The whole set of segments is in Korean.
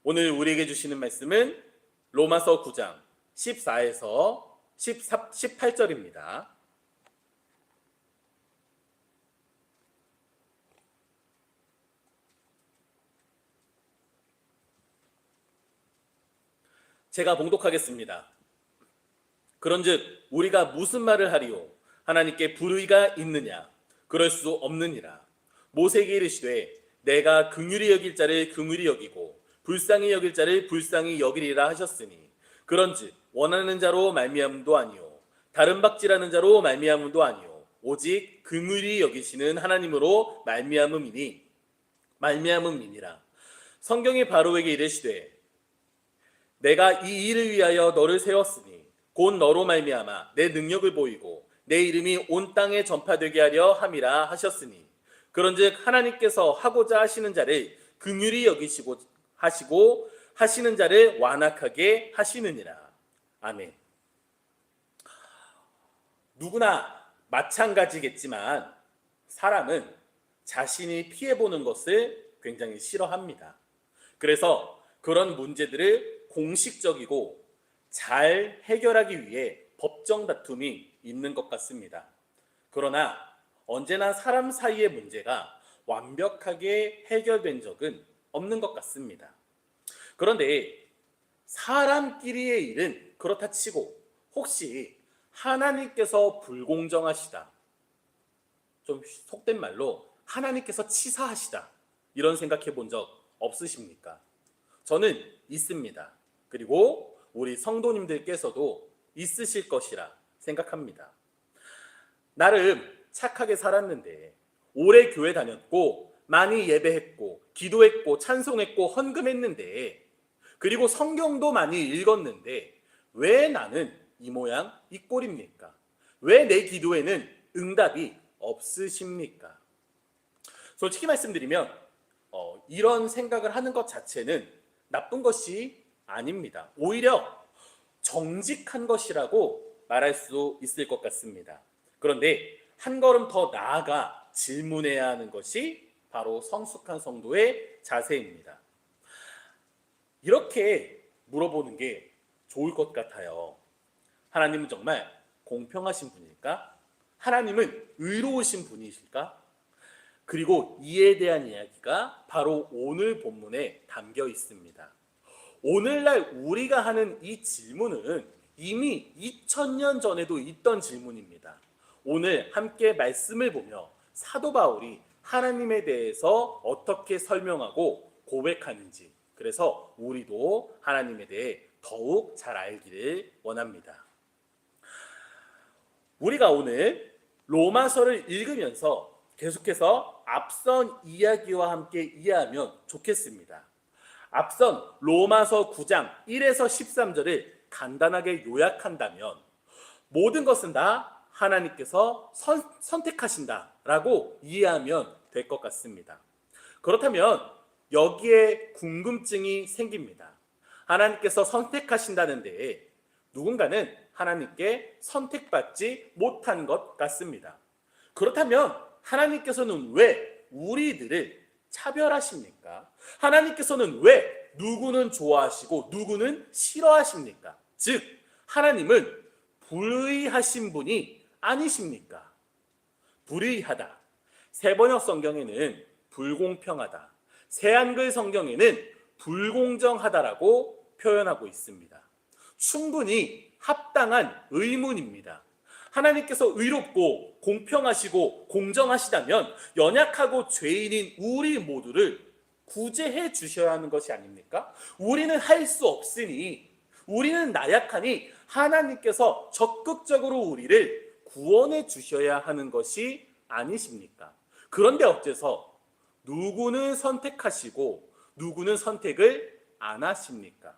오늘 우리에게 주시는 말씀은 로마서 9장 14에서 18절입니다. 제가 봉독하겠습니다. 그런즉 우리가 무슨 말을 하리요? 하나님께 불의가 있느냐? 그럴 수 없느니라. 모세에게 이르시되 내가 긍휼히 여길 자를 긍휼히 여기고 불쌍히 여길 자를 불쌍히 여기리라 하셨으니 그런즉 원하는 자로 말미암음도 아니요 다른 박질하는 자로 말미암음도 아니요 오직 긍휼히 여기시는 하나님으로 말미암음이니라. 성경이 바로에게 이르시되 내가 이 일을 위하여 너를 세웠으니 곧 너로 말미암아 내 능력을 보이고 내 이름이 온 땅에 전파되게 하려 함이라 하셨으니 그런즉 하나님께서 하고자 하시는 자를 긍휼히 여기시고 하시고 하시는 자를 완악하게 하시느니라. 아멘. 누구나 마찬가지겠지만 사람은 자신이 피해보는 것을 굉장히 싫어합니다. 그래서 그런 문제들을 공식적이고 잘 해결하기 위해 법정 다툼이 있는 것 같습니다. 그러나 언제나 사람 사이의 문제가 완벽하게 해결된 적은 없는 것 같습니다. 그런데 사람끼리의 일은 그렇다 치고 혹시 하나님께서 불공정하시다, 좀 속된 말로 하나님께서 치사하시다, 이런 생각해 본 적 없으십니까? 저는 있습니다. 그리고 우리 성도님들께서도 있으실 것이라 생각합니다. 나름 착하게 살았는데 오래 교회 다녔고 많이 예배했고 기도했고 찬송했고 헌금했는데 그리고 성경도 많이 읽었는데 왜 나는 이 모양 이 꼴입니까? 왜 내 기도에는 응답이 없으십니까? 솔직히 말씀드리면 이런 생각을 하는 것 자체는 나쁜 것이 아닙니다. 오히려 정직한 것이라고 말할 수 있을 것 같습니다. 그런데 한 걸음 더 나아가 질문해야 하는 것이 바로 성숙한 성도의 자세입니다. 이렇게 물어보는 게 좋을 것 같아요. 하나님은 정말 공평하신 분일까? 하나님은 의로우신 분이실까? 그리고 이에 대한 이야기가 바로 오늘 본문에 담겨 있습니다. 오늘날 우리가 하는 이 질문은 이미 2000년 전에도 있던 질문입니다. 오늘 함께 말씀을 보며 사도 바울이 하나님에 대해서 어떻게 설명하고 고백하는지, 그래서 우리도 하나님에 대해 더욱 잘 알기를 원합니다. 우리가 오늘 로마서를 읽으면서 계속해서 앞선 이야기와 함께 이해하면 좋겠습니다. 앞선 로마서 9장 1에서 13절을 간단하게 요약한다면 모든 것은 다 하나님께서 선택하신다라고 이해하면 될 것 같습니다. 그렇다면 여기에 궁금증이 생깁니다. 하나님께서 선택하신다는데 누군가는 하나님께 선택받지 못한 것 같습니다. 그렇다면 하나님께서는 왜 우리들을 차별하십니까? 하나님께서는 왜 누구는 좋아하시고 누구는 싫어하십니까? 즉 하나님은 불의하신 분이 아니십니까? 불의하다, 새번역 성경에는 불공평하다, 새한글 성경에는 불공정하다라고 표현하고 있습니다. 충분히 합당한 의문입니다. 하나님께서 의롭고 공평하시고 공정하시다면 연약하고 죄인인 우리 모두를 구제해 주셔야 하는 것이 아닙니까? 우리는 할 수 없으니, 우리는 나약하니 하나님께서 적극적으로 우리를 구원해 주셔야 하는 것이 아니십니까? 그런데 어째서 누구는 선택하시고 누구는 선택을 안 하십니까?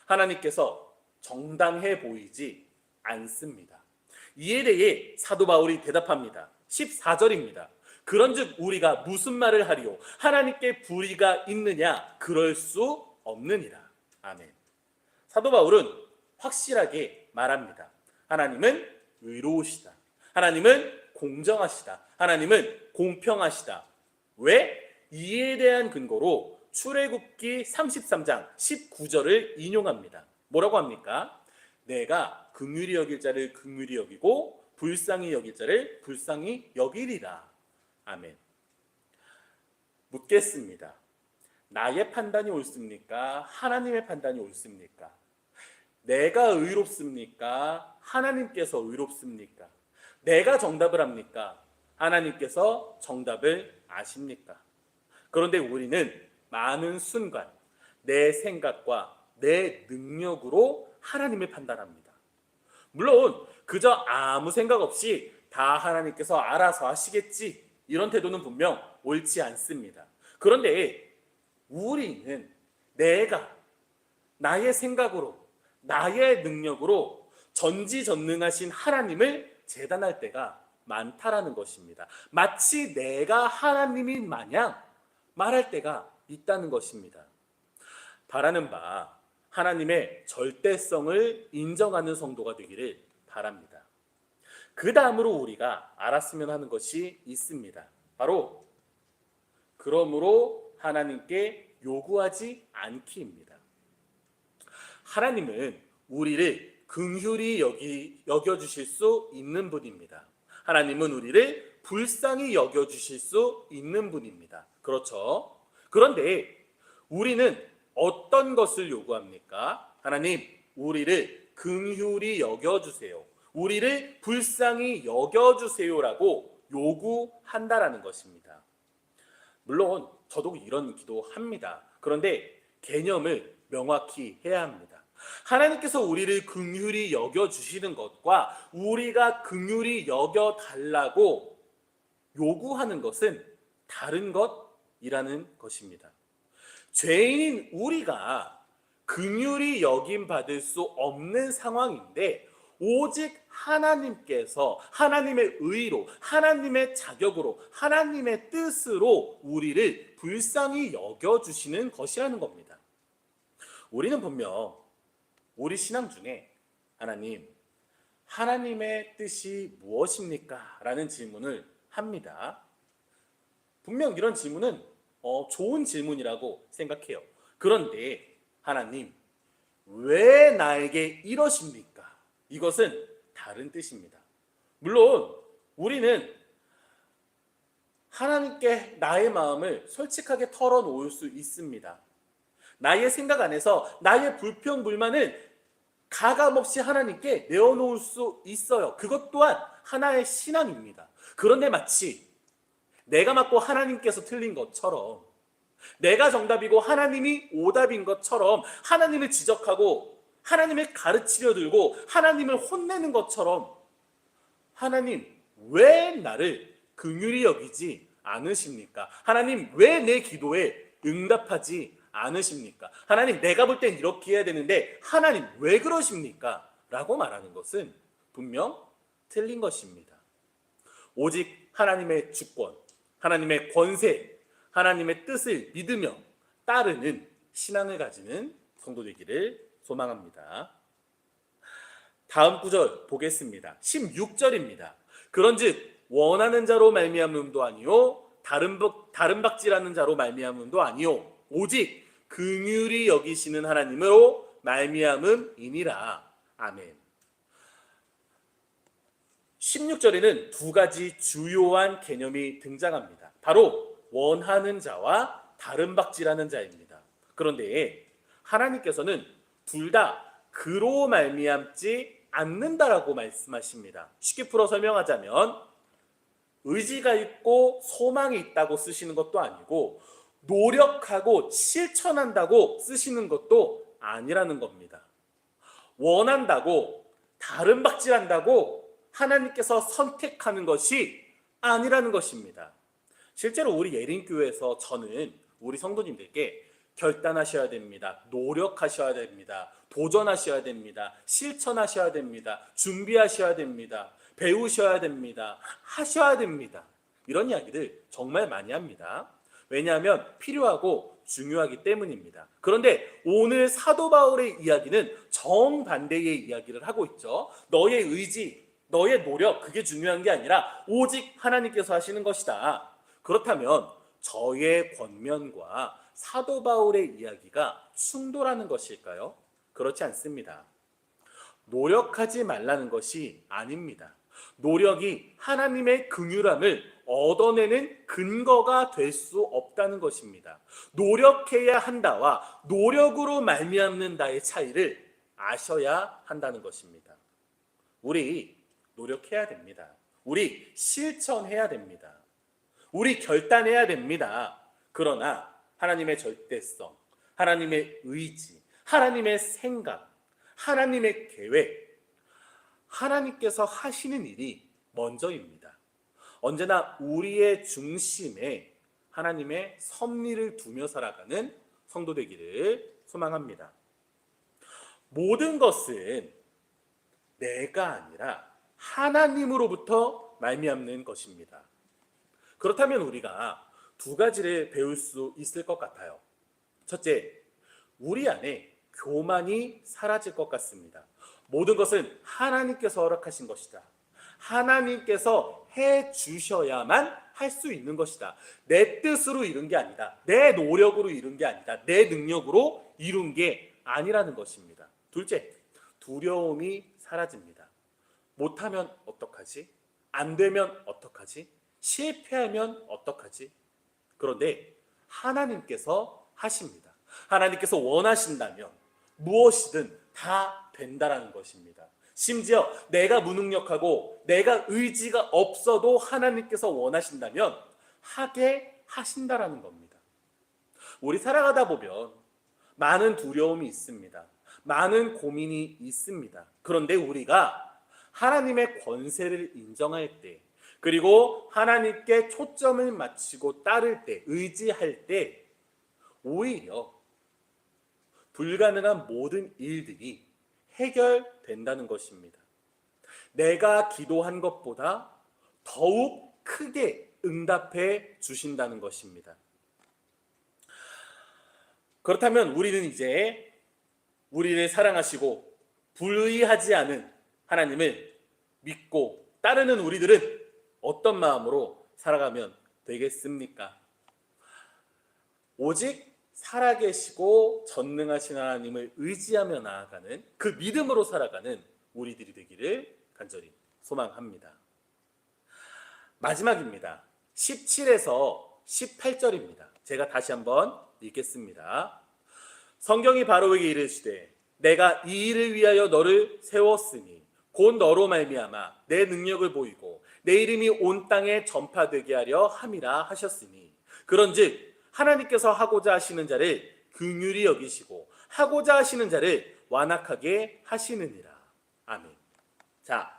하나님께서 정당해 보이지 않습니다. 이에 대해 사도 바울이 대답합니다. 14절입니다. 그런즉 우리가 무슨 말을 하리요? 하나님께 불의가 있느냐? 그럴 수 없느니라. 아멘. 사도 바울은 확실하게 말합니다. 하나님은 의로우시다. 하나님은 공정하시다. 하나님은 공평하시다. 왜? 이에 대한 근거로 출애굽기 33장 19절을 인용합니다. 뭐라고 합니까? 내가 긍휼히 여길 자를 긍휼히 여기고 불쌍히 여길 자를 불쌍히 여기리라. 아멘. 묻겠습니다. 나의 판단이 옳습니까? 하나님의 판단이 옳습니까? 내가 의롭습니까? 하나님께서 의롭습니까? 내가 정답을 합니까? 하나님께서 정답을 아십니까? 그런데 우리는 많은 순간 내 생각과 내 능력으로 하나님을 판단합니다. 물론 그저 아무 생각 없이 다 하나님께서 알아서 하시겠지, 이런 태도는 분명 옳지 않습니다. 그런데 우리는 내가 나의 생각으로, 나의 능력으로 전지전능하신 하나님을 재단할 때가 많다라는 것입니다. 마치 내가 하나님인 마냥 말할 때가 있다는 것입니다. 바라는 바 하나님의 절대성을 인정하는 성도가 되기를 바랍니다. 그 다음으로 우리가 알았으면 하는 것이 있습니다. 바로 그러므로 하나님께 요구하지 않기입니다. 하나님은 우리를 긍휼히 여겨주실 수 있는 분입니다. 하나님은 우리를 불쌍히 여겨주실 수 있는 분입니다. 그렇죠? 그런데 우리는 어떤 것을 요구합니까? 하나님, 우리를 긍휼히 여겨주세요, 우리를 불쌍히 여겨주세요라고 요구한다라는 것입니다. 물론 저도 이런 기도합니다. 그런데 개념을 명확히 해야 합니다. 하나님께서 우리를 긍휼히 여겨주시는 것과 우리가 긍휼히 여겨달라고 요구하는 것은 다른 것이라는 것입니다. 죄인인 우리가 긍휼히 여김받을 수 없는 상황인데 오직 하나님께서 하나님의 의로, 하나님의 자격으로, 하나님의 뜻으로 우리를 불쌍히 여겨주시는 것이라는 겁니다. 우리는 분명 우리 신앙 중에 하나님의 뜻이 무엇입니까? 라는 질문을 합니다. 분명 이런 질문은 좋은 질문이라고 생각해요. 그런데 하나님, 왜 나에게 이러십니까? 이것은 다른 뜻입니다. 물론 우리는 하나님께 나의 마음을 솔직하게 털어놓을 수 있습니다. 나의 생각 안에서 나의 불평, 불만을 가감없이 하나님께 내어놓을 수 있어요. 그것 또한 하나의 신앙입니다. 그런데 마치 내가 맞고 하나님께서 틀린 것처럼, 내가 정답이고 하나님이 오답인 것처럼 하나님을 지적하고 하나님을 가르치려 들고 하나님을 혼내는 것처럼, 하나님 왜 나를 긍휼히 여기지 않으십니까? 하나님 왜 내 기도에 응답하지 않으십니까? 하나님, 내가 볼 땐 이렇게 해야 되는데 하나님 왜 그러십니까? 라고 말하는 것은 분명 틀린 것입니다. 오직 하나님의 주권, 하나님의 권세, 하나님의 뜻을 믿으며 따르는 신앙을 가지는 성도 되기를 소망합니다. 다음 구절 보겠습니다. 16절입니다. 그런즉 원하는 자로 말미암음도 아니요 다른 박질하는 자로 말미암음도 아니요 오직 긍휼히 여기시는 하나님으로 말미암음이니라. 아멘. 16절에는 두 가지 주요한 개념이 등장합니다. 바로 원하는 자와 다른 박질하는 자입니다. 그런데 하나님께서는 둘 다 그로 말미암지 않는다라고 말씀하십니다. 쉽게 풀어 설명하자면 의지가 있고 소망이 있다고 쓰시는 것도 아니고 노력하고 실천한다고 쓰시는 것도 아니라는 겁니다. 원한다고 다른 박질한다고 하나님께서 선택하는 것이 아니라는 것입니다. 실제로 우리 예린교회에서 저는 우리 성도님들께 결단하셔야 됩니다. 노력하셔야 됩니다. 도전하셔야 됩니다. 실천하셔야 됩니다. 준비하셔야 됩니다. 배우셔야 됩니다. 하셔야 됩니다. 이런 이야기들 정말 많이 합니다. 왜냐하면 필요하고 중요하기 때문입니다. 그런데 오늘 사도 바울의 이야기는 정반대의 이야기를 하고 있죠. 너의 의지, 너의 노력, 그게 중요한 게 아니라 오직 하나님께서 하시는 것이다. 그렇다면 저의 권면과 사도 바울의 이야기가 충돌하는 것일까요? 그렇지 않습니다. 노력하지 말라는 것이 아닙니다. 노력이 하나님의 긍휼함을 얻어내는 근거가 될 수 없다는 것입니다. 노력해야 한다와 노력으로 말미암는다의 차이를 아셔야 한다는 것입니다. 우리 노력해야 됩니다. 우리 실천해야 됩니다. 우리 결단해야 됩니다. 그러나 하나님의 절대성, 하나님의 의지, 하나님의 생각, 하나님의 계획, 하나님께서 하시는 일이 먼저입니다. 언제나 우리의 중심에 하나님의 섭리를 두며 살아가는 성도 되기를 소망합니다. 모든 것은 내가 아니라 하나님으로부터 말미암는 것입니다. 그렇다면 우리가 두 가지를 배울 수 있을 것 같아요. 첫째, 우리 안에 교만이 사라질 것 같습니다. 모든 것은 하나님께서 허락하신 것이다. 하나님께서 해 주셔야만 할 수 있는 것이다. 내 뜻으로 이룬 게 아니다. 내 노력으로 이룬 게 아니다. 내 능력으로 이룬 게 아니라는 것입니다. 둘째, 두려움이 사라집니다. 못하면 어떡하지? 안 되면 어떡하지? 실패하면 어떡하지? 그런데 하나님께서 하십니다. 하나님께서 원하신다면 무엇이든 다 된다라는 것입니다. 심지어 내가 무능력하고 내가 의지가 없어도 하나님께서 원하신다면 하게 하신다라는 겁니다. 우리 살아가다 보면 많은 두려움이 있습니다. 많은 고민이 있습니다. 그런데 우리가 하나님의 권세를 인정할 때, 그리고 하나님께 초점을 맞추고 따를 때, 의지할 때 오히려 불가능한 모든 일들이 해결된다는 것입니다. 내가 기도한 것보다 더욱 크게 응답해 주신다는 것입니다. 그렇다면 우리는 이제 우리를 사랑하시고 불의하지 않은 하나님을 믿고 따르는 우리들은 어떤 마음으로 살아가면 되겠습니까? 오직 살아계시고 전능하신 하나님을 의지하며 나아가는 그 믿음으로 살아가는 우리들이 되기를 간절히 소망합니다. 마지막입니다. 17에서 18절입니다. 제가 다시 한번 읽겠습니다. 성경이 바로에게 이르시되 내가 이 일을 위하여 너를 세웠으니 곧 너로 말미암아 내 능력을 보이고 내 이름이 온 땅에 전파되게 하려 함이라 하셨으니 그런즉 하나님께서 하고자 하시는 자를 긍휼히 여기시고 하고자 하시는 자를 완악하게 하시느니라. 아멘. 자,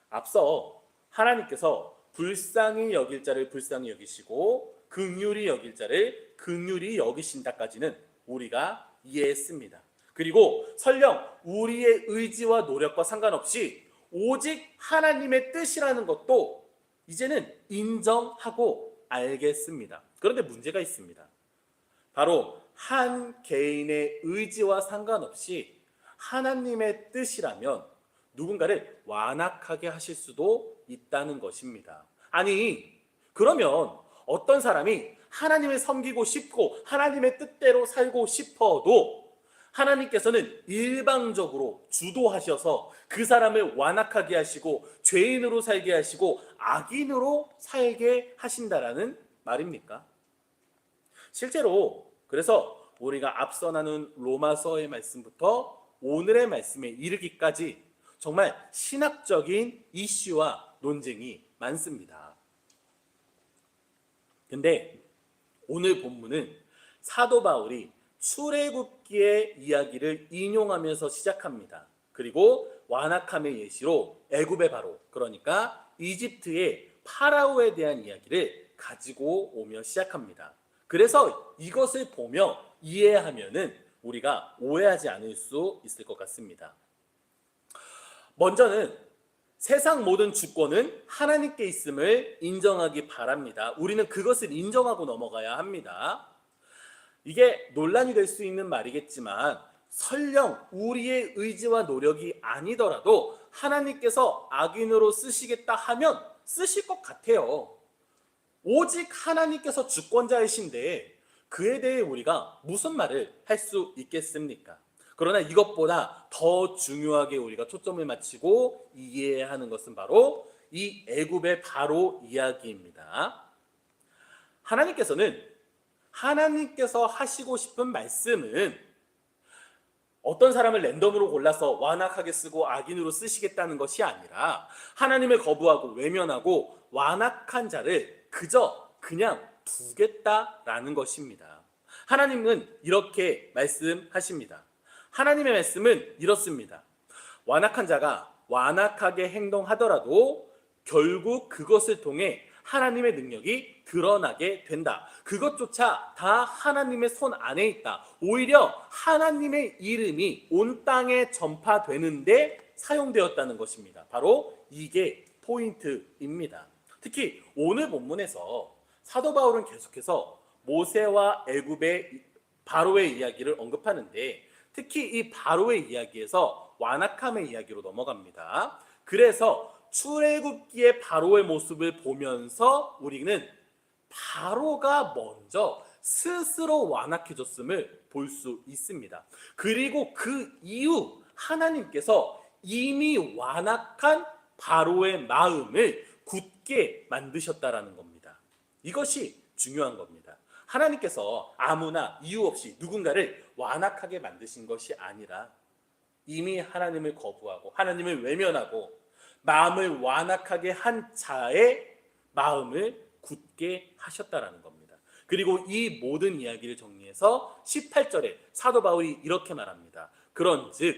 앞서 하나님께서 불쌍히 여길 자를 불쌍히 여기시고 긍휼히 여길 자를 긍휼히 여기신다까지는 우리가 이해했습니다. 그리고 설령 우리의 의지와 노력과 상관없이 오직 하나님의 뜻이라는 것도 이제는 인정하고 알겠습니다. 그런데 문제가 있습니다. 바로 한 개인의 의지와 상관없이 하나님의 뜻이라면 누군가를 완악하게 하실 수도 있다는 것입니다. 아니, 그러면 어떤 사람이 하나님을 섬기고 싶고 하나님의 뜻대로 살고 싶어도 하나님께서는 일방적으로 주도하셔서 그 사람을 완악하게 하시고 죄인으로 살게 하시고 악인으로 살게 하신다라는 말입니까? 실제로 그래서 우리가 앞서 나눈 로마서의 말씀부터 오늘의 말씀에 이르기까지 정말 신학적인 이슈와 논쟁이 많습니다. 근데 오늘 본문은 사도 바울이 출애굽기의 이야기를 인용하면서 시작합니다. 그리고 완악함의 예시로 애굽의 바로, 그러니까 이집트의 파라오에 대한 이야기를 가지고 오며 시작합니다. 그래서 이것을 보며 이해하면은 우리가 오해하지 않을 수 있을 것 같습니다. 먼저는 세상 모든 주권은 하나님께 있음을 인정하기 바랍니다. 우리는 그것을 인정하고 넘어가야 합니다. 이게 논란이 될 수 있는 말이겠지만 설령 우리의 의지와 노력이 아니더라도 하나님께서 악인으로 쓰시겠다 하면 쓰실 것 같아요. 오직 하나님께서 주권자이신데 그에 대해 우리가 무슨 말을 할 수 있겠습니까? 그러나 이것보다 더 중요하게 우리가 초점을 맞추고 이해해야 하는 것은 바로 이 애굽의 바로 이야기입니다. 하나님께서 하시고 싶은 말씀은 어떤 사람을 랜덤으로 골라서 완악하게 쓰고 악인으로 쓰시겠다는 것이 아니라 하나님을 거부하고 외면하고 완악한 자를 그냥 두겠다라는 것입니다. 하나님은 이렇게 말씀하십니다. 하나님의 말씀은 이렇습니다. 완악한 자가 완악하게 행동하더라도 결국 그것을 통해 하나님의 능력이 드러나게 된다. 그것조차 다 하나님의 손 안에 있다. 오히려 하나님의 이름이 온 땅에 전파되는데 사용되었다는 것입니다. 바로 이게 포인트입니다. 특히 오늘 본문에서 사도 바울은 계속해서 모세와 애굽의 바로의 이야기를 언급하는데 특히 이 바로의 이야기에서 완악함의 이야기로 넘어갑니다. 그래서 출애굽기의 바로의 모습을 보면서 우리는 바로가 먼저 스스로 완악해졌음을 볼 수 있습니다. 그리고 그 이후 하나님께서 이미 완악한 바로의 마음을 굳게 만드셨다라는 겁니다. 이것이 중요한 겁니다. 하나님께서 아무나 이유 없이 누군가를 완악하게 만드신 것이 아니라 이미 하나님을 거부하고 하나님을 외면하고 마음을 완악하게 한 자의 마음을 굳게 하셨다라는 겁니다. 그리고 이 모든 이야기를 정리해서 18절에 사도 바울이 이렇게 말합니다. 그런즉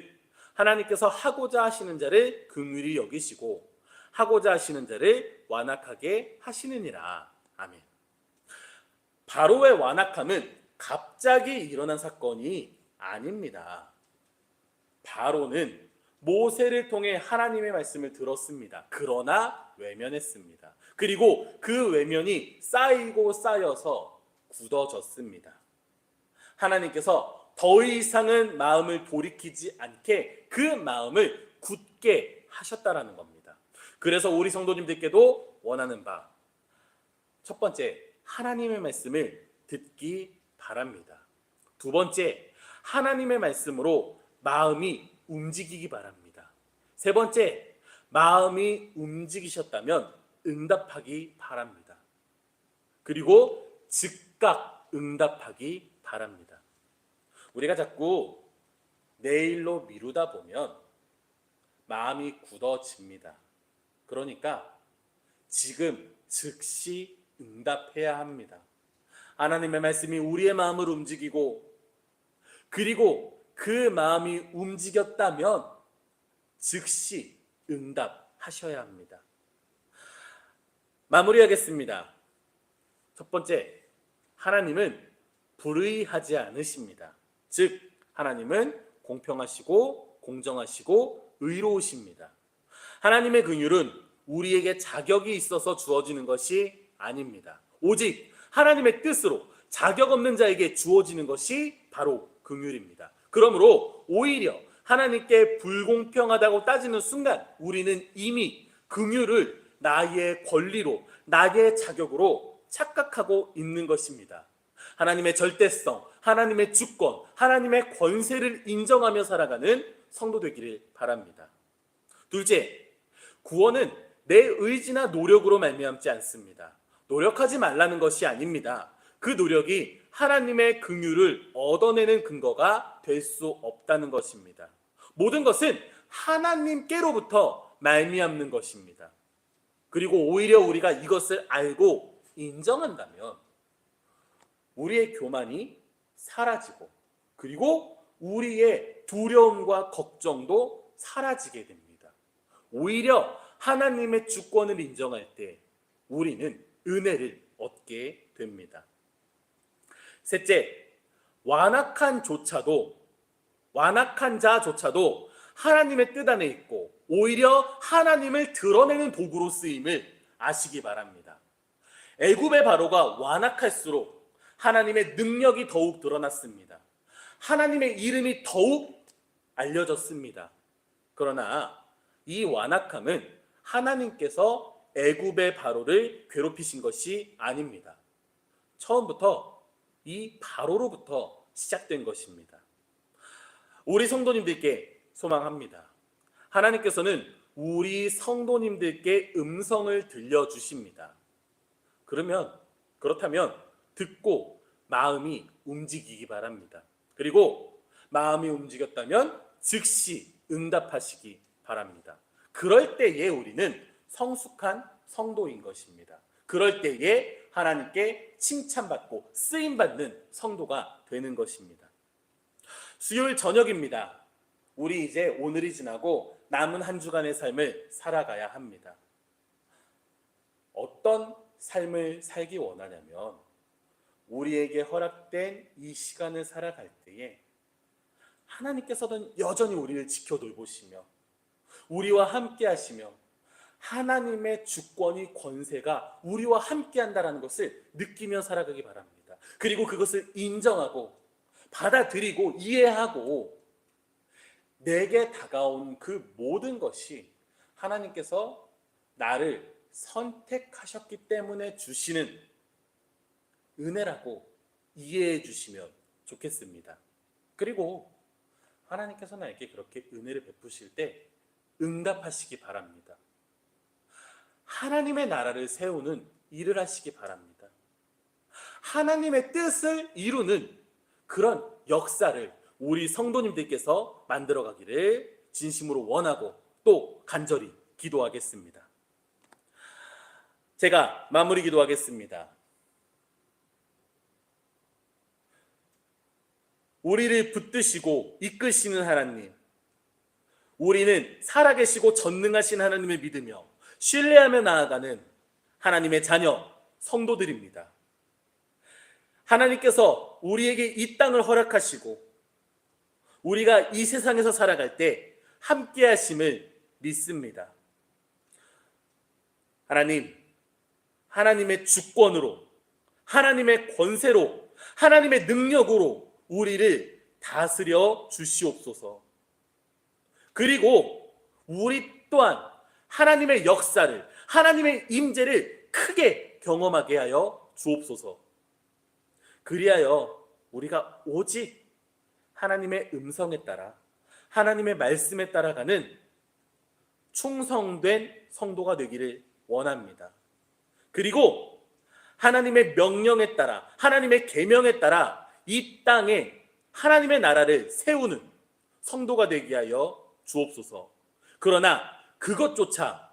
하나님께서 하고자 하시는 자를 긍휼히 여기시고 하고자 하시는 자를 완악하게 하시느니라. 아멘. 바로의 완악함은 갑자기 일어난 사건이 아닙니다. 바로는 모세를 통해 하나님의 말씀을 들었습니다. 그러나 외면했습니다. 그리고 그 외면이 쌓이고 쌓여서 굳어졌습니다. 하나님께서 더 이상은 마음을 돌이키지 않게 그 마음을 굳게 하셨다라는 겁니다. 그래서 우리 성도님들께도 원하는 바, 첫 번째, 하나님의 말씀을 듣기 바랍니다. 두 번째, 하나님의 말씀으로 마음이 움직이기 바랍니다. 세 번째, 마음이 움직이셨다면 응답하기 바랍니다. 그리고 즉각 응답하기 바랍니다. 우리가 자꾸 내일로 미루다 보면 마음이 굳어집니다. 그러니까 지금 즉시 응답해야 합니다. 하나님의 말씀이 우리의 마음을 움직이고 그리고 그 마음이 움직였다면 즉시 응답하셔야 합니다. 마무리하겠습니다. 첫 번째, 하나님은 불의하지 않으십니다. 즉 하나님은 공평하시고 공정하시고 의로우십니다. 하나님의 긍휼은 우리에게 자격이 있어서 주어지는 것이 아닙니다. 오직 하나님의 뜻으로 자격 없는 자에게 주어지는 것이 바로 긍휼입니다. 그러므로 오히려 하나님께 불공평하다고 따지는 순간 우리는 이미 긍휼을 나의 권리로, 나의 자격으로 착각하고 있는 것입니다. 하나님의 절대성, 하나님의 주권, 하나님의 권세를 인정하며 살아가는 성도 되기를 바랍니다. 둘째, 구원은 내 의지나 노력으로 말미암지 않습니다. 노력하지 말라는 것이 아닙니다. 그 노력이 하나님의 긍휼을 얻어내는 근거가 될 수 없다는 것입니다. 모든 것은 하나님께로부터 말미암는 것입니다. 그리고 오히려 우리가 이것을 알고 인정한다면 우리의 교만이 사라지고 그리고 우리의 두려움과 걱정도 사라지게 됩니다. 오히려 하나님의 주권을 인정할 때 우리는 은혜를 얻게 됩니다. 셋째, 완악한 자조차도 하나님의 뜻 안에 있고 오히려 하나님을 드러내는 도구로 쓰임을 아시기 바랍니다. 애굽의 바로가 완악할수록 하나님의 능력이 더욱 드러났습니다. 하나님의 이름이 더욱 알려졌습니다. 그러나 이 완악함은 하나님께서 애굽의 바로를 괴롭히신 것이 아닙니다. 처음부터 이 바로로부터 시작된 것입니다. 우리 성도님들께 소망합니다. 하나님께서는 우리 성도님들께 음성을 들려주십니다. 그렇다면 듣고 마음이 움직이기 바랍니다. 그리고 마음이 움직였다면 즉시 응답하시기 바랍니다. 그럴 때에 우리는 성숙한 성도인 것입니다. 그럴 때에 하나님께 칭찬받고 쓰임받는 성도가 되는 것입니다. 수요일 저녁입니다. 우리 이제 오늘이 지나고 남은 한 주간의 삶을 살아가야 합니다. 어떤 삶을 살기 원하냐면 우리에게 허락된 이 시간을 살아갈 때에 하나님께서는 여전히 우리를 지켜 돌보시며 우리와 함께 하시며 하나님의 주권이 권세가 우리와 함께 한다는 것을 느끼며 살아가기 바랍니다. 그리고 그것을 인정하고 받아들이고 이해하고 내게 다가온 그 모든 것이 하나님께서 나를 선택하셨기 때문에 주시는 은혜라고 이해해 주시면 좋겠습니다. 그리고 하나님께서 나에게 그렇게 은혜를 베푸실 때 응답하시기 바랍니다. 하나님의 나라를 세우는 일을 하시기 바랍니다. 하나님의 뜻을 이루는 그런 역사를 우리 성도님들께서 만들어가기를 진심으로 원하고 또 간절히 기도하겠습니다. 제가 마무리 기도하겠습니다. 우리를 붙드시고 이끄시는 하나님, 우리는 살아계시고 전능하신 하나님을 믿으며 신뢰하며 나아가는 하나님의 자녀 성도들입니다. 하나님께서 우리에게 이 땅을 허락하시고 우리가 이 세상에서 살아갈 때 함께 하심을 믿습니다. 하나님, 하나님의 주권으로, 하나님의 권세로, 하나님의 능력으로 우리를 다스려 주시옵소서. 그리고 우리 또한 하나님의 역사를, 하나님의 임재를 크게 경험하게 하여 주옵소서. 그리하여 우리가 오직 하나님의 음성에 따라, 하나님의 말씀에 따라가는 충성된 성도가 되기를 원합니다. 그리고 하나님의 명령에 따라, 하나님의 계명에 따라 이 땅에 하나님의 나라를 세우는 성도가 되게 하여 주옵소서. 그러나 그것조차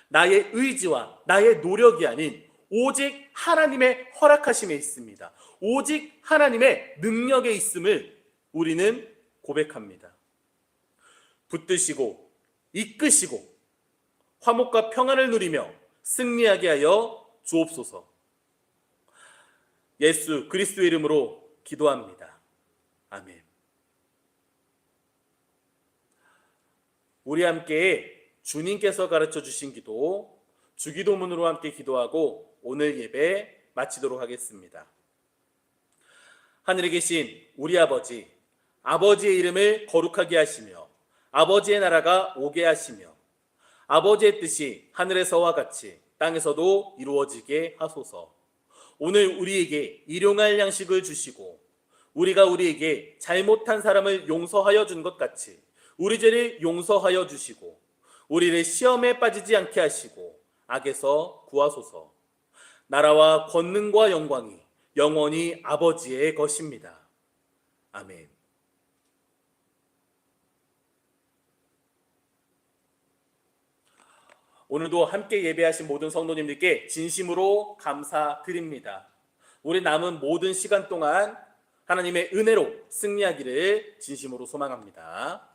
나의 의지와 나의 노력이 아닌 오직 하나님의 허락하심에 있습니다. 오직 하나님의 능력에 있음을 우리는 고백합니다. 붙드시고 이끄시고 화목과 평안을 누리며 승리하게 하여 주옵소서. 예수 그리스도의 이름으로 기도합니다. 아멘. 우리 함께 주님께서 가르쳐 주신 기도, 주기도문으로 함께 기도하고 오늘 예배 마치도록 하겠습니다. 하늘에 계신 우리 아버지, 아버지의 이름을 거룩하게 하시며 아버지의 나라가 오게 하시며 아버지의 뜻이 하늘에서와 같이 땅에서도 이루어지게 하소서. 오늘 우리에게 일용할 양식을 주시고 우리가 우리에게 잘못한 사람을 용서하여 준 것 같이 우리 죄를 용서하여 주시고 우리를 시험에 빠지지 않게 하시고 악에서 구하소서. 나라와 권능과 영광이 영원히 아버지의 것입니다. 아멘. 오늘도 함께 예배하신 모든 성도님들께 진심으로 감사드립니다. 우리 남은 모든 시간 동안 하나님의 은혜로 승리하기를 진심으로 소망합니다.